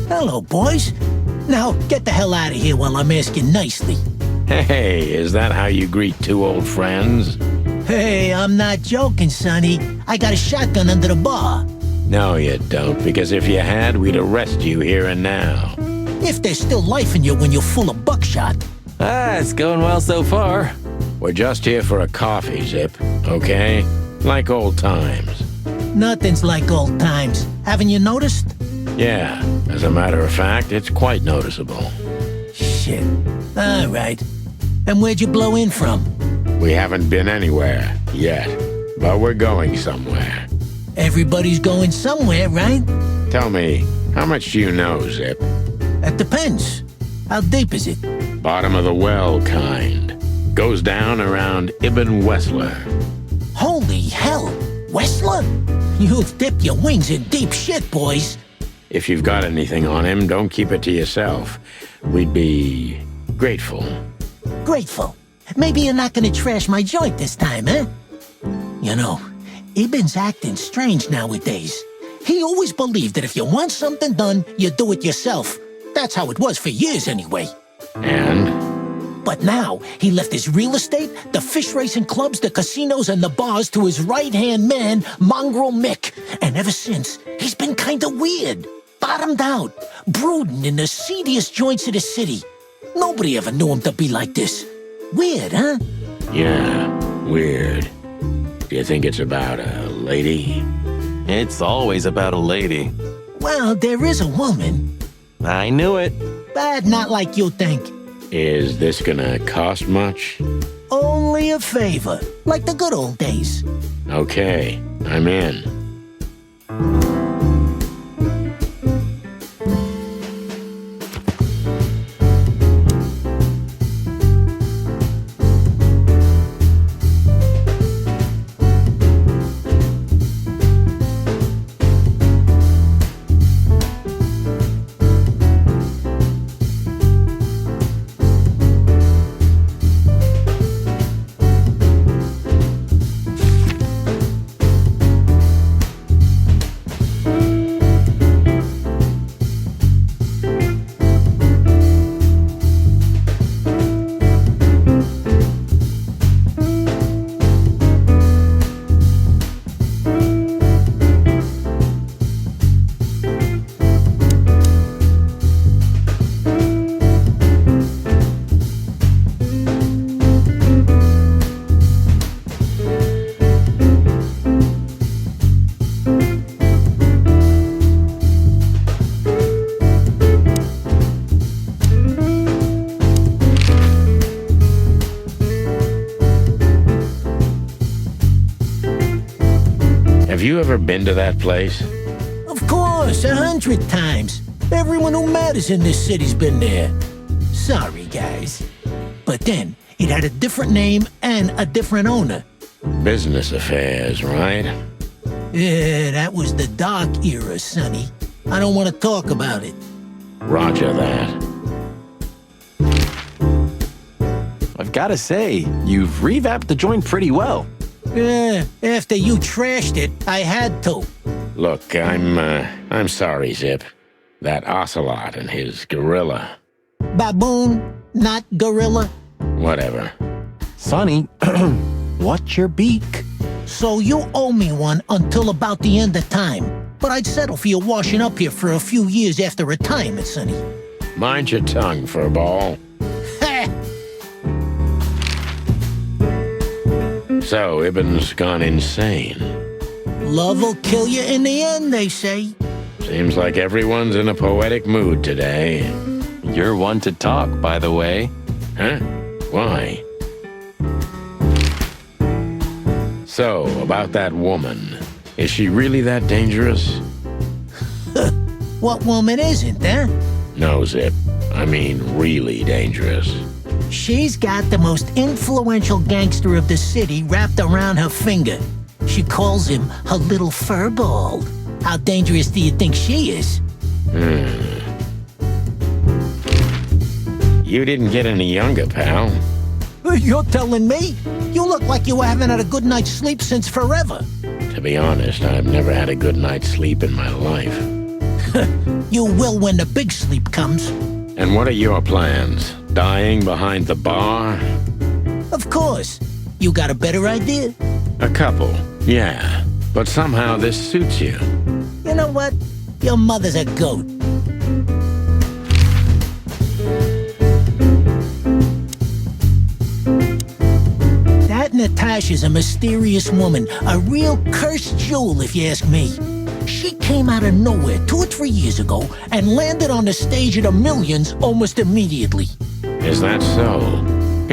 Hello, boys. Now, get the hell out of here while I'm asking nicely. Hey, is that how you greet two old friends? Hey, I'm not joking, Sonny. I got a shotgun under the bar. No, you don't, because if you had, we'd arrest you here and now. If there's still life in you when you're full of buckshot. It's going well so far. We're just here for a coffee, Zip, okay? Like old times. Nothing's like old times. Haven't you noticed? Yeah, as a matter of fact, it's quite noticeable. Shit. All right. And where'd you blow in from? We haven't been anywhere yet, but we're going somewhere. Everybody's going somewhere, right? Tell me, how much do you know, Zip? That depends. How deep is it? Bottom of the well kind. Goes down around Ibn Wessler. Holy hell! Wessler? You've dipped your wings in deep shit, boys. If you've got anything on him, don't keep it to yourself. We'd be grateful. Grateful. Maybe you're not gonna trash my joint this time, eh? You know, Ibn's acting strange nowadays. He always believed that if you want something done, you do it yourself. That's how it was for years anyway. And? But now, he left his real estate, the fish racing clubs, the casinos, and the bars to his right-hand man, Mongrel Mick. And ever since, he's been kinda weird. Bottomed out, brooding in the seediest joints of the city. Nobody ever knew him to be like this. Weird, huh? Yeah, weird. Do you think it's about a lady? It's always about a lady. Well, there is a woman. I knew it. But not like you think. Is this gonna cost much? Only a favor, like the good old days. Okay, I'm in. Have you ever been to that place? Of course, 100 times. Everyone who matters in this city's been there. Sorry, guys. But then, it had a different name and a different owner. Business affairs, right? Yeah, that was the dark era, Sonny. I don't want to talk about it. Roger that. I've got to say, you've revamped the joint pretty well. Yeah, after you trashed it, I had to. Look, I'm sorry, Zip. That ocelot and his gorilla. Baboon, not gorilla. Whatever. Sonny, what's your beak? So you owe me one until about the end of time. But I'd settle for you washing up here for a few years after retirement, Sonny. Mind your tongue, furball. So, Ibn's gone insane. Love will kill you in the end, they say. Seems like everyone's in a poetic mood today. You're one to talk, by the way. Huh? Why? So, about that woman. Is she really that dangerous? What woman isn't, eh? No, Zip. I mean, really dangerous. She's got the most influential gangster of the city wrapped around her finger. She calls him her little furball. How dangerous do you think she is? You didn't get any younger, pal. You're telling me? You look like you haven't had a good night's sleep since forever. To be honest, I've never had a good night's sleep in my life. You will when the big sleep comes. And what are your plans? dying behind the bar? Of course. You got a better idea? A couple, yeah. But somehow this suits you. You know what? Your mother's a goat. That Natasha's a mysterious woman, a real cursed jewel if you ask me. She came out of nowhere 2 or 3 years ago and landed on the stage of the Millions almost immediately. Is that so?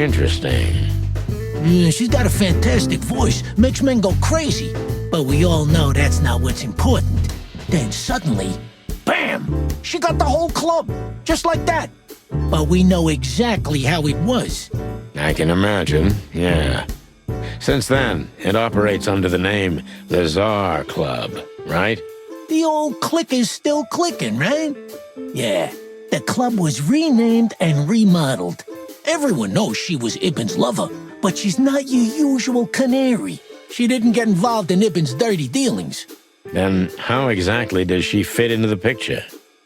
Interesting. Yeah, she's got a fantastic voice, makes men go crazy. But we all know that's not what's important. Then suddenly, bam! She got the whole club, just like that. But we know exactly how it was. I can imagine, yeah. Since then, it operates under the name the Czar Club, right? The old click is still clicking, right? Yeah, the club was renamed and remodeled. Everyone knows she was Ibn's lover, but she's not your usual canary. She didn't get involved in Ibn's dirty dealings. Then how exactly does she fit into the picture?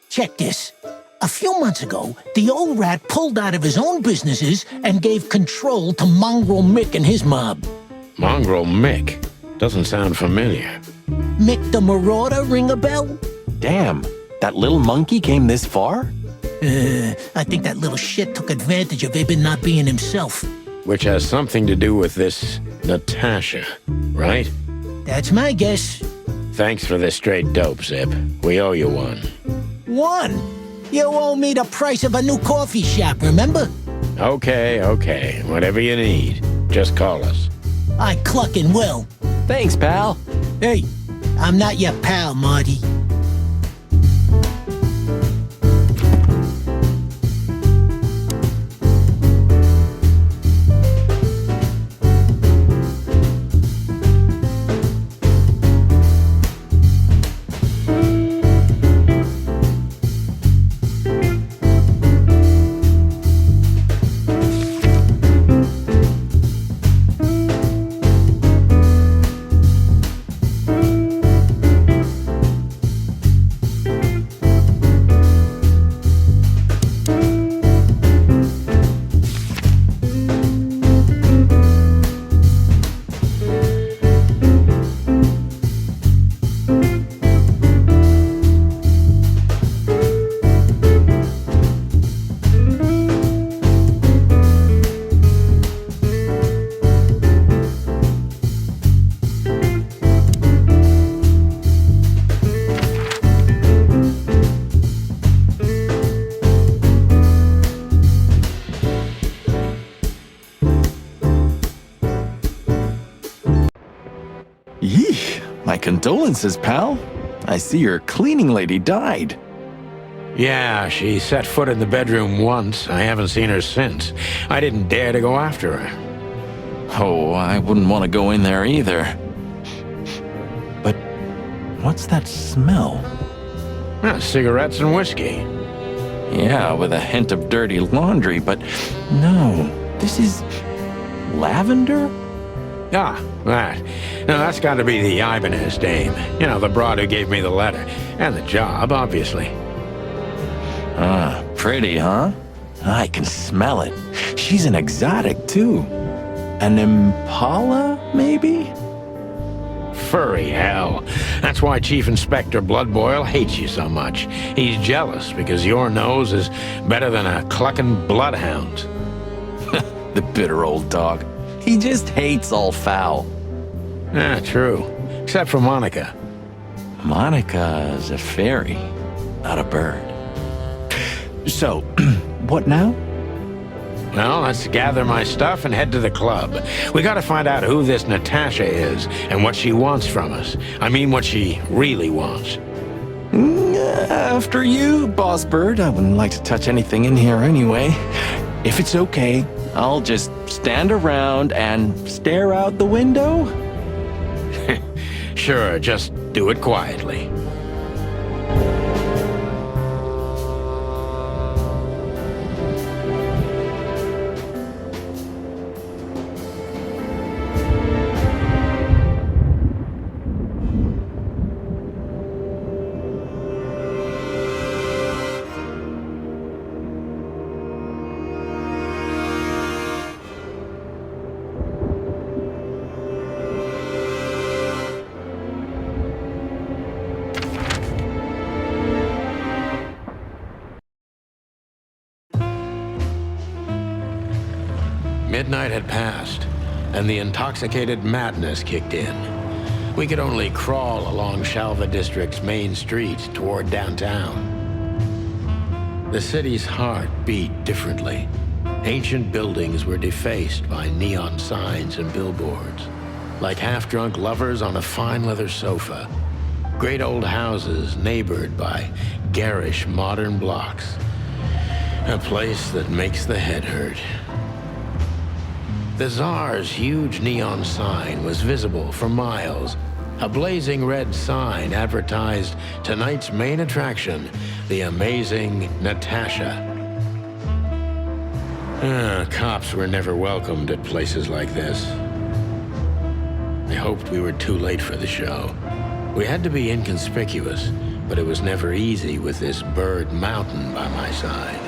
Check this. A few months ago, the old rat pulled out of his own businesses and gave control to Mongrel Mick and his mob. Mongrel Mick? Doesn't sound familiar. Mick the Marauder ring a bell? Damn, that little monkey came this far? I think that little shit took advantage of Ibn not being himself. Which has something to do with this Natasha, right? That's my guess. Thanks for the straight dope, Zip. We owe you one. One? You owe me the price of a new coffee shop, remember? Okay. Whatever you need. Just call us. I cluckin' will. Thanks, pal. Hey, I'm not your pal, Marty. My condolences, pal. I see your cleaning lady died. Yeah, she set foot in the bedroom once. I haven't seen her since. I didn't dare to go after her. Oh, I wouldn't want to go in there either. But what's that smell? Cigarettes and whiskey. Yeah, with a hint of dirty laundry, but no, this is lavender? Ah, that. Now that's got to be the Ibanez dame. You know, the broad who gave me the letter. And the job, obviously. Ah, pretty, huh? I can smell it. She's an exotic, too. An impala, maybe? Furry hell. That's why Chief Inspector Bloodboil hates you so much. He's jealous because your nose is better than a clucking bloodhound. The bitter old dog. He just hates all foul. Yeah, true. Except for Monica. Monica's a fairy, not a bird. So, what now? Well, let's gather my stuff and head to the club. We gotta find out who this Natasha is and what she wants from us. I mean, what she really wants. After you, Boss Bird. I wouldn't like to touch anything in here anyway. If it's okay, I'll just stand around and stare out the window? Sure, just do it quietly. Midnight had passed, and the intoxicated madness kicked in. We could only crawl along Shalva District's main street toward downtown. The city's heart beat differently. Ancient buildings were defaced by neon signs and billboards, like half-drunk lovers on a fine leather sofa. Great old houses neighbored by garish modern blocks. A place that makes the head hurt. The Tsar's huge neon sign was visible for miles. A blazing red sign advertised tonight's main attraction, the amazing Natasha. Cops were never welcomed at places like this. I hoped we were too late for the show. We had to be inconspicuous, but it was never easy with this bird mountain by my side.